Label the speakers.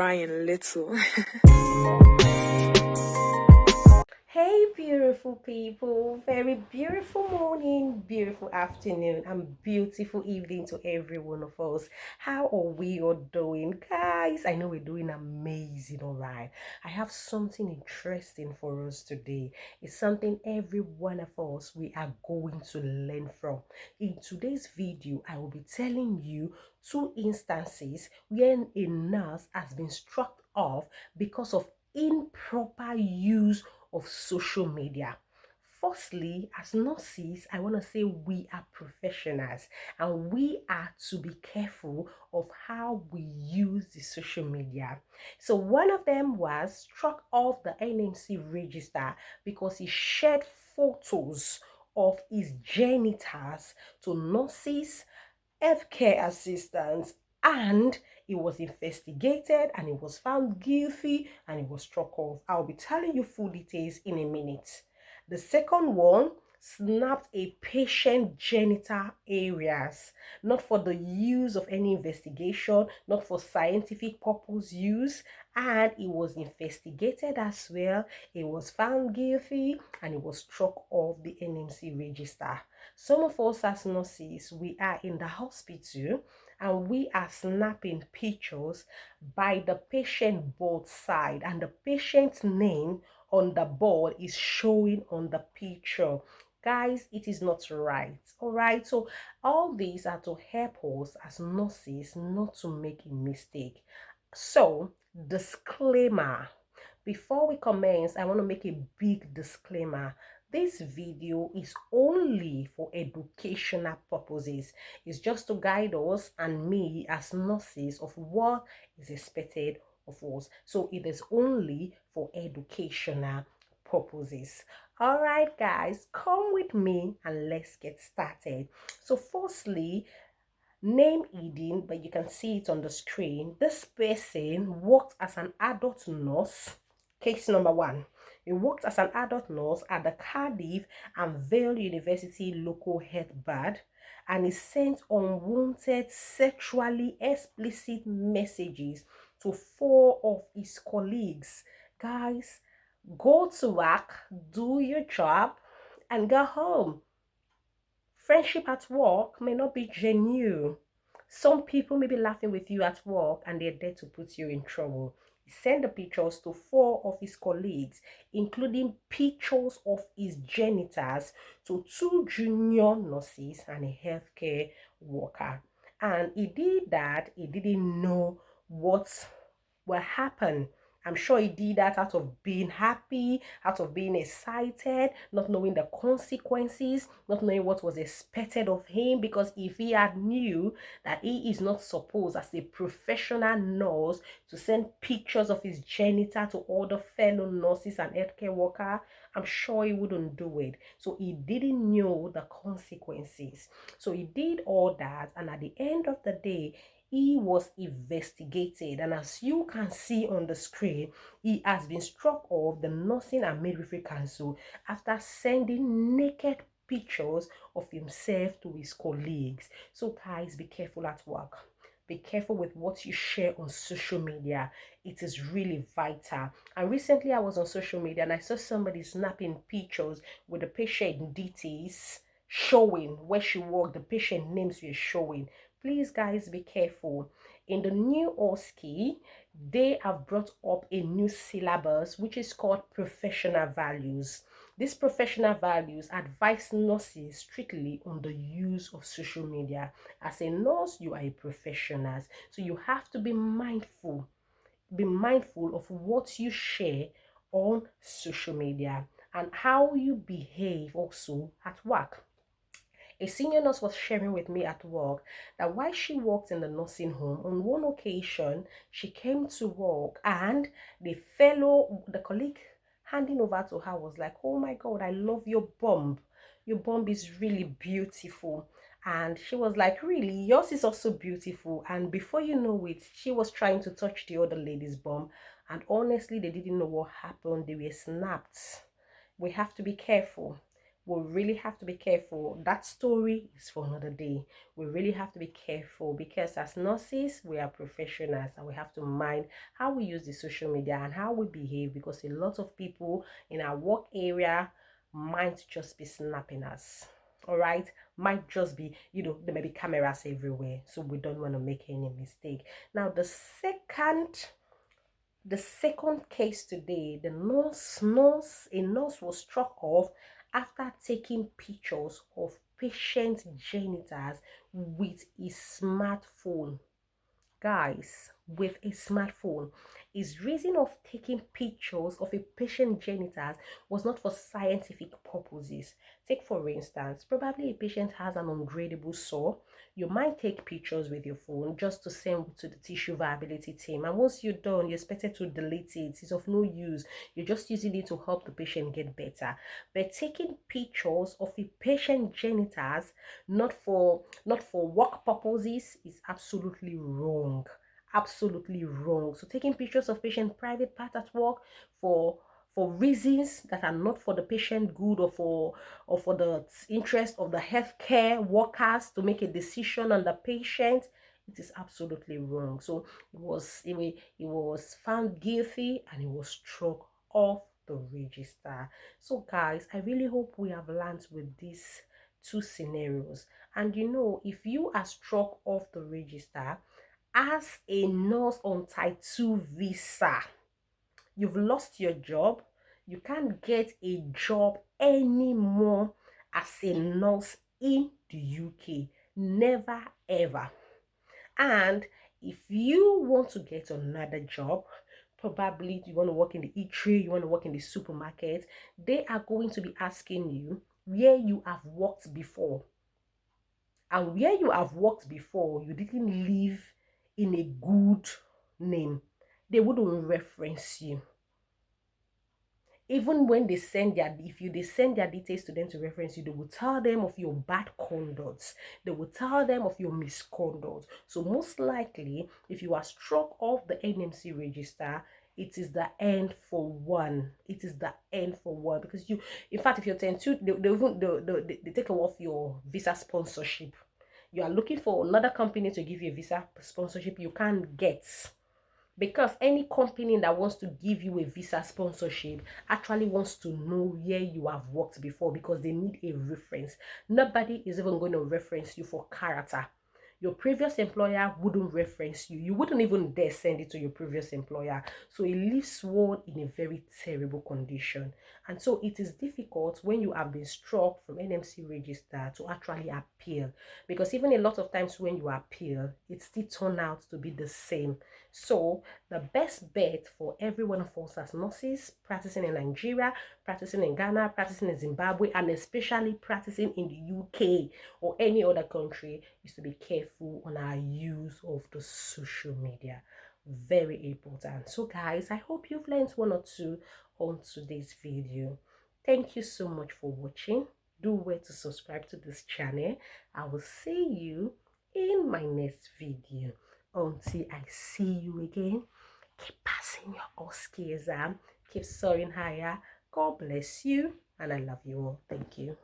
Speaker 1: trying little.
Speaker 2: Hey, beautiful people, very beautiful morning, beautiful afternoon, and beautiful evening to every one of us. How are we all doing, guys? I know we're doing amazing, all right. I have something interesting for us today. It's something every one of us we are going to learn from. In today's video, I will be telling you two instances where a nurse has been struck off because of improper use of social media. Firstly, as nurses, I want to say we are professionals and we are to be careful of how we use the social media. So one of them was struck off the NMC register because he shared photos of his genitals to nurses, healthcare assistants, and he was investigated and he was found guilty and he was struck off. I'll be telling you full details in a minute. The second one snapped a patient genital areas, not for the use of any investigation, not for scientific purpose use, and he was investigated as well. He was found guilty and he was struck off the NMC register. Some of us as nurses, we are in the hospital and we are snapping pictures by the patient board side, and the patient's name on the board is showing on the picture. Guys, it is not right. All right, so all these are to help us as nurses not to make a mistake. So, disclaimer. Before we commence, I want to make a big disclaimer. This video is only for educational purposes. It's just to guide us and me as nurses of what is expected of us. So it is only for educational purposes. All right, guys, come with me and let's get started. So firstly, name Eden, but you can see it on the screen. This person worked as an adult nurse. Case number one. He worked as an adult nurse at the Cardiff and Vale University local health board, and he sent unwanted sexually explicit messages to four of his colleagues. Guys, go to work, do your job, and go home. Friendship at work may not be genuine. Some people may be laughing with you at work and they're there to put you in trouble. He sent the pictures to four of his colleagues, including pictures of his genitals to two junior nurses and a healthcare worker. And he did that, he didn't know what will happen. I'm sure he did that out of being happy, out of being excited, not knowing the consequences, not knowing what was expected of him. Because if he had knew that he is not supposed as a professional nurse to send pictures of his genital to other fellow nurses and healthcare workers, I'm sure he wouldn't do it. So he didn't know the consequences. So he did all that, and at the end of the day, he was investigated, and as you can see on the screen, he has been struck off the Nursing and Midwifery Council after sending naked pictures of himself to his colleagues. So guys, be careful at work. Be careful with what you share on social media. It is really vital. And recently I was on social media and I saw somebody snapping pictures with the patient details showing where she worked, the patient names were showing. Please guys, be careful. In the new OSCE, they have brought up a new syllabus which is called professional values. These professional values advise nurses strictly on the use of social media. As a nurse, you are a professional, so you have to be mindful. Be mindful of what you share on social media and how you behave also at work. A senior nurse was sharing with me at work that while she worked in the nursing home, on one occasion, she came to work and the colleague handing over to her was like, "Oh my God, I love your bump. Your bump is really beautiful." And she was like, "Really? Yours is also beautiful." And before you know it, she was trying to touch the other lady's bum. And honestly, they didn't know what happened. They were snapped. We have to be careful. we really have to be careful. That story is for another day. We really have to be careful because as nurses, we are professionals and we have to mind how we use the social media and how we behave, because a lot of people in our work area might just be snapping us. All right, might just be, there may be cameras everywhere, so we don't want to make any mistake. Now the second case today, a nurse was struck off after taking pictures of patient genitals with a smartphone. Guys, with a smartphone. His reason of taking pictures of a patient genitals was not for scientific purposes. Take for instance, probably a patient has an ungradable sore. You might take pictures with your phone just to send to the tissue viability team, and once you're done, you're expected to delete it. It's of no use. You're just using it to help the patient get better. But taking pictures of a patient genitals not for work purposes is absolutely wrong. Absolutely wrong. So taking pictures of patient private part at work for reasons that are not for the patient good, or for the interest of the healthcare workers to make a decision on the patient, it is absolutely wrong. So he was found guilty and he was struck off the register. So guys, I really hope we have learned with these two scenarios. And if you are struck off the register as a nurse on type 2 visa, you've lost your job, you can't get a job anymore as a nurse in the UK. Never ever. And if you want to get another job, probably you want to work in the eatery, you want to work in the supermarket, they are going to be asking you where you have worked before. And where you have worked before, you didn't live in a good name, they wouldn't reference you. Even when they send their details to them to reference you, they will tell them of your bad conduct, they will tell them of your misconduct. So most likely, if you are struck off the NMC register, it is the end for one. It is the end for one, because in fact, if you're 10-2, they take off your visa sponsorship. You are looking for another company to give you a visa sponsorship, you can't get, because any company that wants to give you a visa sponsorship actually wants to know where you have worked before, because they need a reference. Nobody is even going to reference you for character. Your previous employer wouldn't reference you. You wouldn't even dare send it to your previous employer. So it leaves one in a very terrible condition. And so it is difficult when you have been struck from NMC register to actually appeal, because even a lot of times when you appeal, it still turns out to be the same. So the best bet for every one of us as nurses practicing in Nigeria, practicing in Ghana, practicing in Zimbabwe, and especially practicing in the UK or any other country is to be careful on our use of the social media. Very important. So guys, I hope you've learned one or two on today's video. Thank you so much for watching. Do well to subscribe to this channel. I will see you in my next video. Until I see you again, keep passing your OSCE exam, keep soaring higher. God bless you, and I love you all. Thank you.